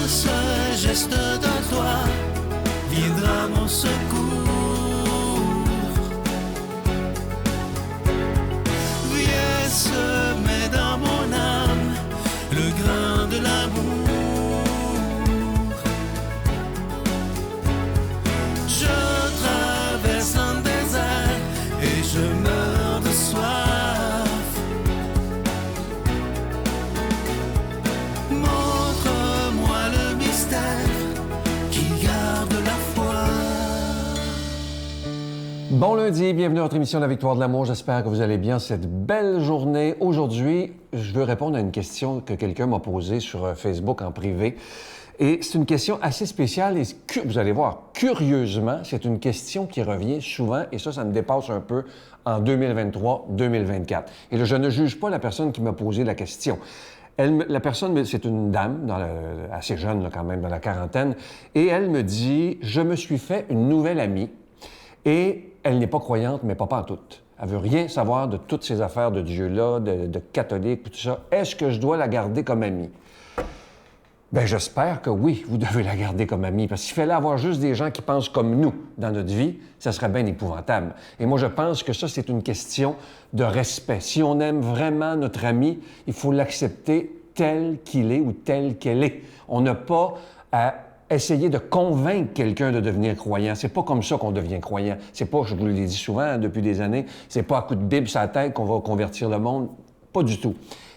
ce geste d'un toit viendra mon secours. Viens semer dans mon âme le grain de l'amour. Je traverse un désert et je meurs de soif. Montre-moi le mystère qui garde la foi. Bon lundi, bienvenue à votre émission La Victoire de l'amour. J'espère que vous allez bien cette belle journée. Aujourd'hui, je veux répondre à une question que quelqu'un m'a posée sur Facebook en privé. Et c'est une question assez spéciale et vous allez voir, curieusement, c'est une question qui revient souvent et ça me dépasse un peu en 2023-2024. Et là, je ne juge pas la personne qui m'a posé la question. La personne, c'est une dame, assez jeune là, quand même, dans la quarantaine, et elle me dit « Je me suis fait une nouvelle amie et elle n'est pas croyante, mais pas pantoute. Elle veut rien savoir de toutes ces affaires de Dieu-là, de catholique, tout ça. Est-ce que je dois la garder comme amie? » Bien, j'espère que oui, vous devez la garder comme amie, parce qu'il fallait avoir juste des gens qui pensent comme nous dans notre vie, ça serait bien épouvantable. Et moi, je pense que ça, c'est une question de respect. Si on aime vraiment notre ami, il faut l'accepter tel qu'il est ou tel qu'elle est. On n'a pas à essayer de convaincre quelqu'un de devenir croyant. C'est pas comme ça qu'on devient croyant. C'est pas, je vous l'ai dit souvent depuis des années, c'est pas à coup de Bible sur la tête qu'on va convertir le monde. Pas du tout.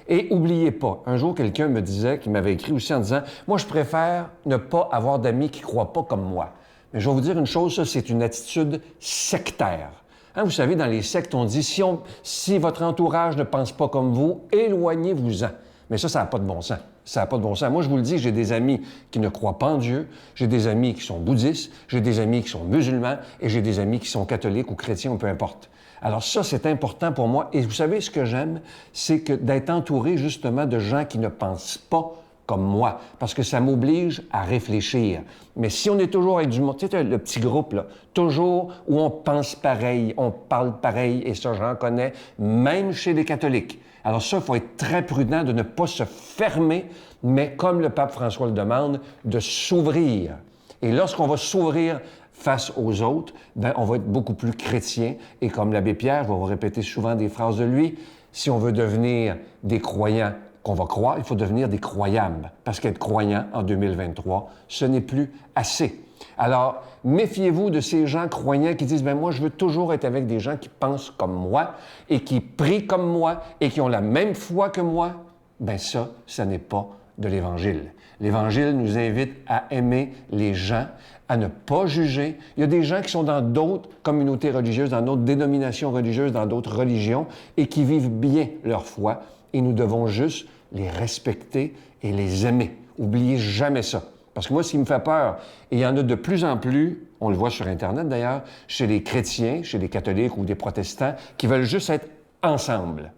Et oubliez pas, un jour, quelqu'un me disait, qui m'avait écrit aussi en disant « Moi, je préfère ne pas avoir d'amis qui croient pas comme moi. » Mais je vais vous dire une chose, ça, c'est une attitude sectaire. Hein, vous savez, dans les sectes, on dit si votre entourage ne pense pas comme vous, éloignez-vous-en. Mais ça n'a pas de bon sens. Ça n'a pas de bon sens. Moi, je vous le dis, j'ai des amis qui ne croient pas en Dieu, j'ai des amis qui sont bouddhistes, j'ai des amis qui sont musulmans et j'ai des amis qui sont catholiques ou chrétiens ou peu importe. Alors ça, c'est important pour moi. Et vous savez, ce que j'aime, c'est que d'être entouré justement de gens qui ne pensent pas comme moi, parce que ça m'oblige à réfléchir. Mais si on est toujours avec du monde, tu sais, le petit groupe, là, toujours où on pense pareil, on parle pareil, et ça, j'en connais, même chez les catholiques. Alors ça, il faut être très prudent de ne pas se fermer, mais comme le pape François le demande, de s'ouvrir. Et lorsqu'on va s'ouvrir face aux autres, bien, on va être beaucoup plus chrétien. Et comme l'abbé Pierre, je vais vous répéter souvent des phrases de lui, si on veut devenir des croyants qu'on va croire, il faut devenir des croyables. Parce qu'être croyant en 2023, ce n'est plus assez. Alors, méfiez-vous de ces gens croyants qui disent « Bien, moi, je veux toujours être avec des gens qui pensent comme moi et qui prient comme moi et qui ont la même foi que moi. » Bien, ça n'est pas de l'Évangile. L'Évangile nous invite à aimer les gens, à ne pas juger. Il y a des gens qui sont dans d'autres communautés religieuses, dans d'autres dénominations religieuses, dans d'autres religions et qui vivent bien leur foi et nous devons juste les respecter et les aimer. Oubliez jamais ça. Parce que moi, ce qui me fait peur, et il y en a de plus en plus, on le voit sur Internet d'ailleurs, chez les chrétiens, chez les catholiques ou des protestants, qui veulent juste être ensemble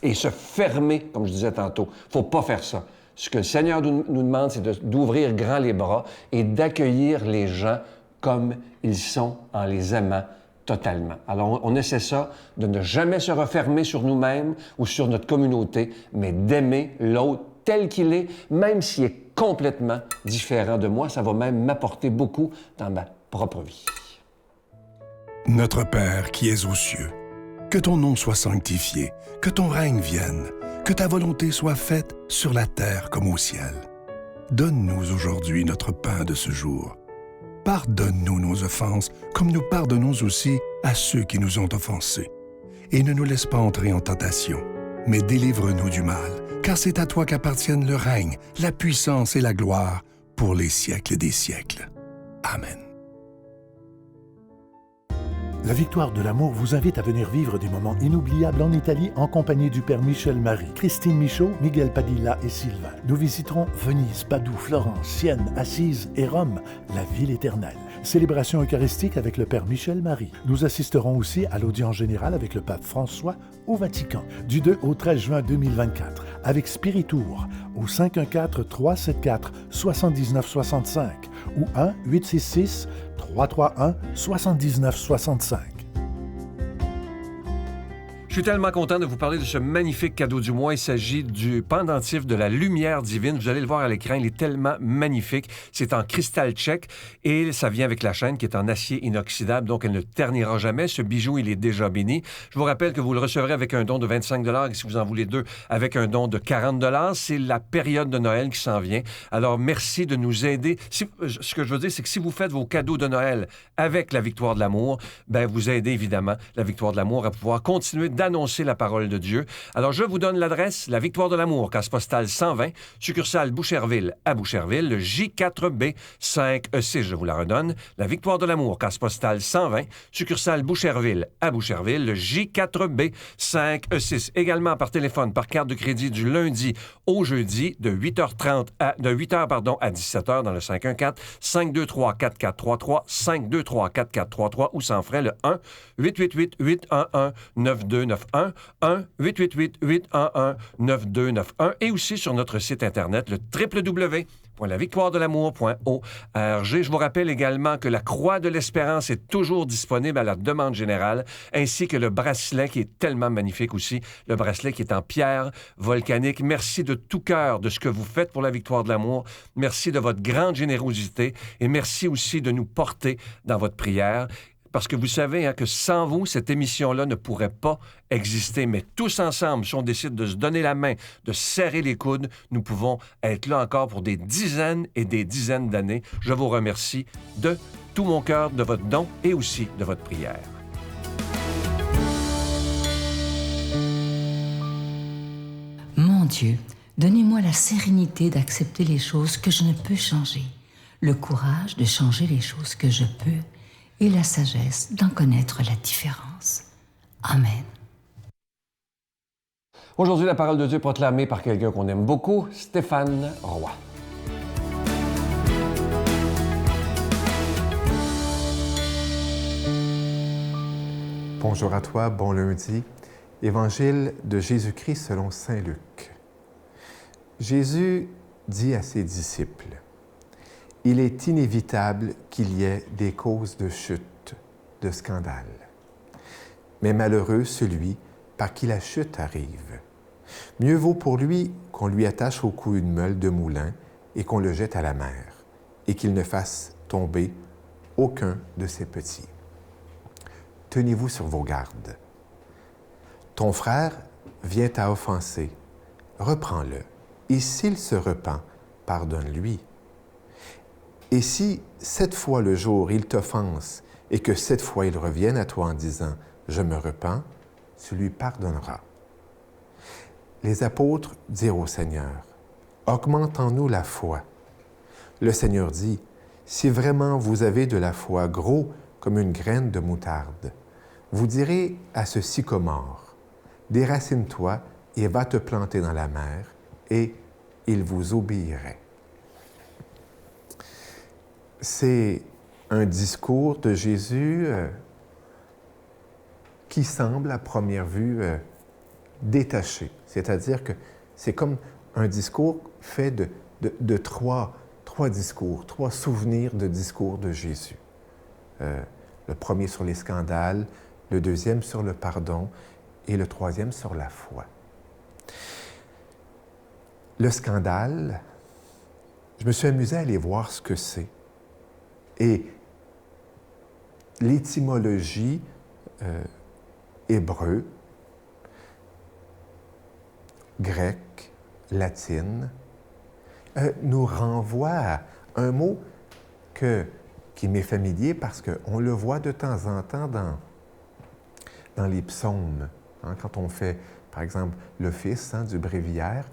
et se fermer, comme je disais tantôt. Il ne faut pas faire ça. Ce que le Seigneur nous demande, c'est d'ouvrir grand les bras et d'accueillir les gens comme ils sont en les aimant totalement. Alors, on essaie ça, de ne jamais se refermer sur nous-mêmes ou sur notre communauté, mais d'aimer l'autre tel qu'il est, même s'il est complètement différent de moi. Ça va même m'apporter beaucoup dans ma propre vie. Notre Père qui es aux cieux, que ton nom soit sanctifié, que ton règne vienne, que ta volonté soit faite sur la terre comme au ciel. Donne-nous aujourd'hui notre pain de ce jour. Pardonne-nous nos offenses, comme nous pardonnons aussi à ceux qui nous ont offensés. Et ne nous laisse pas entrer en tentation, mais délivre-nous du mal, car c'est à toi qu'appartiennent le règne, la puissance et la gloire pour les siècles des siècles. Amen. La Victoire de l'amour vous invite à venir vivre des moments inoubliables en Italie en compagnie du Père Michel Marie, Christine Michaud, Miguel Padilla et Sylvain. Nous visiterons Venise, Padoue, Florence, Sienne, Assise et Rome, la ville éternelle. Célébration eucharistique avec le Père Michel Marie. Nous assisterons aussi à l'audience générale avec le pape François au Vatican, du 2 au 13 juin 2024, avec Spiritour au 514-374-7965 ou 1-866-331-7965. Je suis tellement content de vous parler de ce magnifique cadeau du mois. Il s'agit du pendentif de la lumière divine. Vous allez le voir à l'écran, il est tellement magnifique. C'est en cristal tchèque et ça vient avec la chaîne qui est en acier inoxydable, donc elle ne ternira jamais. Ce bijou, il est déjà béni. Je vous rappelle que vous le recevrez avec un don de 25 $ et si vous en voulez deux, avec un don de 40 $. C'est la période de Noël qui s'en vient. Alors, merci de nous aider. Ce que je veux dire, c'est que si vous faites vos cadeaux de Noël avec la Victoire de l'amour, ben vous aidez évidemment la Victoire de l'amour à pouvoir continuer d'annoncer la parole de Dieu. Alors, je vous donne l'adresse, la Victoire de l'amour, case postale 120, succursale Boucherville à Boucherville, le J4B 5E6, je vous la redonne. La Victoire de l'amour, case postale 120, succursale Boucherville à Boucherville, le J4B 5E6. Également par téléphone, par carte de crédit du lundi au jeudi, de 8h30 à 17h dans le 514-523-4433, 523-4433 ou sans frais le 1-888-811-9291, 1-888-811-9291 et aussi sur notre site Internet, le www.lavictoiredelamour.org. Je vous rappelle également que la Croix de l'Espérance est toujours disponible à la demande générale, ainsi que le bracelet qui est tellement magnifique aussi, le bracelet qui est en pierre volcanique. Merci de tout cœur de ce que vous faites pour la Victoire de l'amour. Merci de votre grande générosité et merci aussi de nous porter dans votre prière. Parce que vous savez que sans vous, cette émission-là ne pourrait pas exister. Mais tous ensemble, si on décide de se donner la main, de serrer les coudes, nous pouvons être là encore pour des dizaines et des dizaines d'années. Je vous remercie de tout mon cœur de votre don et aussi de votre prière. Mon Dieu, donnez-moi la sérénité d'accepter les choses que je ne peux changer, le courage de changer les choses que je peux et la sagesse d'en connaître la différence. Amen. Aujourd'hui, la parole de Dieu est proclamée par quelqu'un qu'on aime beaucoup, Stéphane Roy. Bonjour à toi, bon lundi. Évangile de Jésus-Christ selon saint Luc. Jésus dit à ses disciples: « Il est inévitable qu'il y ait des causes de chute, de scandale. Mais malheureux celui par qui la chute arrive. Mieux vaut pour lui qu'on lui attache au cou une meule de moulin et qu'on le jette à la mer, et qu'il ne fasse tomber aucun de ses petits. Tenez-vous sur vos gardes. Ton frère vient à offenser, reprends-le, et s'il se repent, pardonne-lui. Et si 7 fois le jour il t'offense, et que 7 fois il revienne à toi en disant « Je me repens », tu lui pardonneras. Les apôtres dirent au Seigneur: « Augmente en nous la foi. » Le Seigneur dit: « Si vraiment vous avez de la foi gros comme une graine de moutarde, vous direz à ce sycomore: « Déracine-toi et va te planter dans la mer, et il vous obéirait. » C'est un discours de Jésus qui semble, à première vue, détaché. C'est-à-dire que c'est comme un discours fait de trois discours, 3 souvenirs de discours de Jésus. Le premier sur les scandales, le deuxième sur le pardon et le troisième sur la foi. Le scandale, je me suis amusé à aller voir ce que c'est. Et l'étymologie hébreu, grec, latine, nous renvoie à un mot qui m'est familier parce qu'on le voit de temps en temps dans les psaumes. Quand on fait, par exemple, l'office du bréviaire,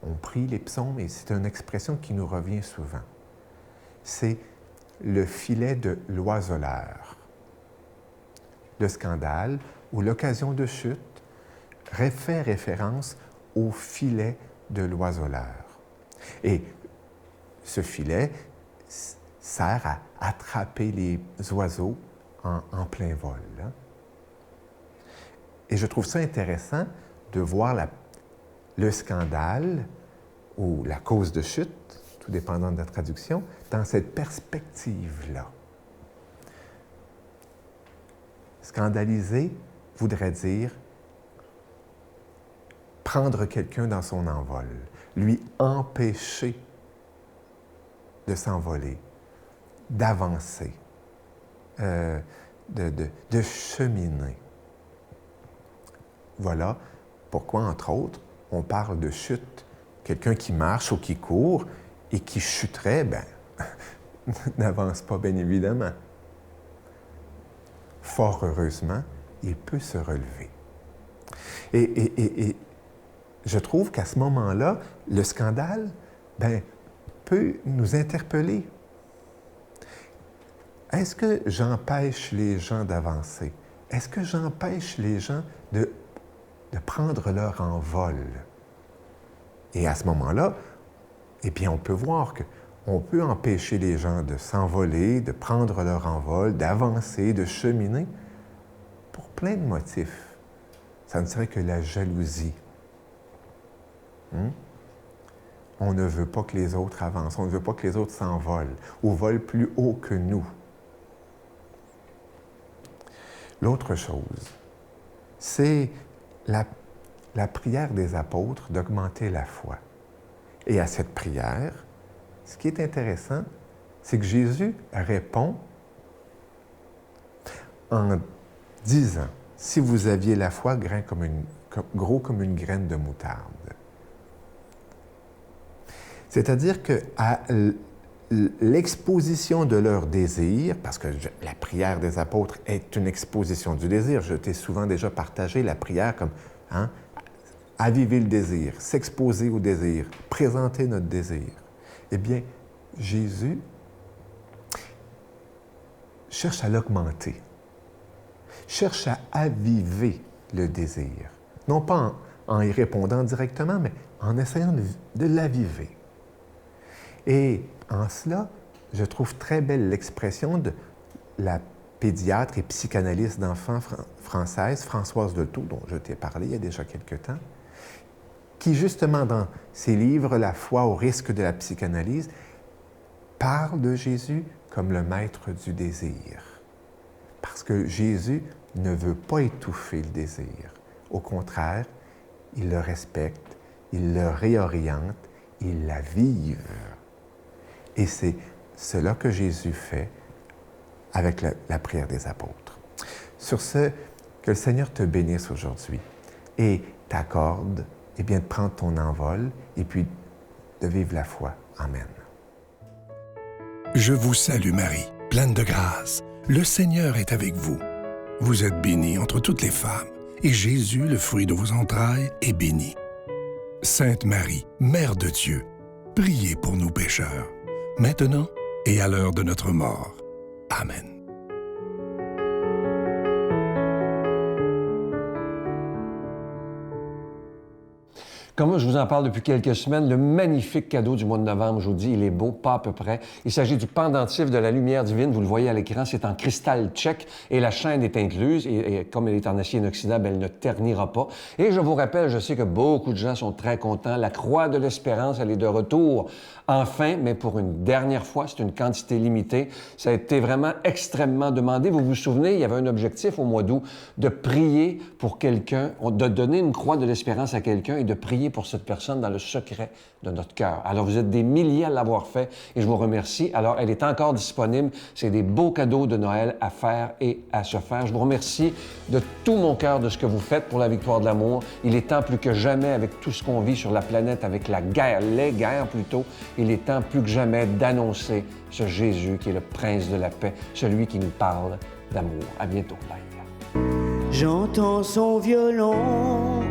on prie les psaumes et c'est une expression qui nous revient souvent. C'est le filet de l'oiseleur. Le scandale ou l'occasion de chute fait référence au filet de l'oiseleur. Et ce filet sert à attraper les oiseaux en plein vol. Et je trouve ça intéressant de voir le scandale ou la cause de chute, tout dépendant de la traduction, dans cette perspective-là. Scandaliser voudrait dire prendre quelqu'un dans son envol, lui empêcher de s'envoler, d'avancer, de cheminer. Voilà pourquoi, entre autres, on parle de chute. Quelqu'un qui marche ou qui court et qui chuterait, ben, n'avance pas, bien évidemment. Fort heureusement, il peut se relever. Et je trouve qu'à ce moment-là, le scandale, ben, peut nous interpeller. Est-ce que j'empêche les gens d'avancer? Est-ce que j'empêche les gens de prendre leur envol? Et à ce moment-là, eh bien, on peut voir qu'on peut empêcher les gens de s'envoler, de prendre leur envol, d'avancer, de cheminer, pour plein de motifs. Ça ne serait que la jalousie. On ne veut pas que les autres avancent, on ne veut pas que les autres s'envolent ou volent plus haut que nous. L'autre chose, c'est la prière des apôtres d'augmenter la foi. Et à cette prière, ce qui est intéressant, c'est que Jésus répond en disant, si vous aviez la foi gros comme une graine de moutarde. C'est-à-dire qu'à l'exposition de leurs désirs, parce que la prière des apôtres est une exposition du désir, je t'ai souvent déjà partagé la prière comme aviver le désir, s'exposer au désir, présenter notre désir. Eh bien, Jésus cherche à l'augmenter, cherche à aviver le désir. Non pas en y répondant directement, mais en essayant de l'aviver. Et en cela, je trouve très belle l'expression de la pédiatre et psychanalyste d'enfants française, Françoise Dolto, dont je t'ai parlé il y a déjà quelque temps, qui justement dans ses livres « La foi au risque de la psychanalyse » parle de Jésus comme le maître du désir. Parce que Jésus ne veut pas étouffer le désir. Au contraire, il le respecte, il le réoriente, il l'avive. Et c'est cela que Jésus fait avec la prière des apôtres. Sur ce, que le Seigneur te bénisse aujourd'hui et t'accorde de prendre ton envol et puis de vivre la foi. Amen. Je vous salue Marie, pleine de grâce. Le Seigneur est avec vous. Vous êtes bénie entre toutes les femmes, et Jésus, le fruit de vos entrailles, est béni. Sainte Marie, Mère de Dieu, priez pour nous pécheurs, maintenant et à l'heure de notre mort. Amen. Comme je vous en parle depuis quelques semaines, le magnifique cadeau du mois de novembre, je vous dis, il est beau, pas à peu près. Il s'agit du pendentif de la lumière divine, vous le voyez à l'écran, c'est en cristal tchèque et la chaîne est incluse et comme elle est en acier inoxydable, elle ne ternira pas. Et je vous rappelle, je sais que beaucoup de gens sont très contents, la croix de l'espérance, elle est de retour enfin, mais pour une dernière fois, c'est une quantité limitée. Ça a été vraiment extrêmement demandé. Vous vous souvenez, il y avait un objectif au mois d'août de prier pour quelqu'un, de donner une croix de l'espérance à quelqu'un et de prier pour cette personne dans le secret de notre cœur. Alors, vous êtes des milliers à l'avoir fait et je vous remercie. Alors, elle est encore disponible. C'est des beaux cadeaux de Noël à faire et à se faire. Je vous remercie de tout mon cœur de ce que vous faites pour la victoire de l'amour. Il est temps plus que jamais, avec tout ce qu'on vit sur la planète, avec la guerre, les guerres plutôt, il est temps plus que jamais d'annoncer ce Jésus qui est le prince de la paix, celui qui nous parle d'amour. À bientôt. Bye. J'entends son violon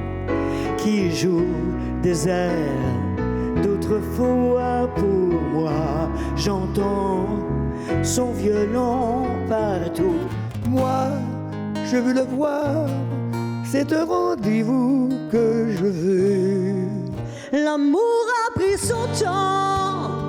qui joue des airs d'autrefois pour moi. J'entends son violon partout. Moi, je veux le voir, c'est un rendez-vous que je veux. L'amour a pris son temps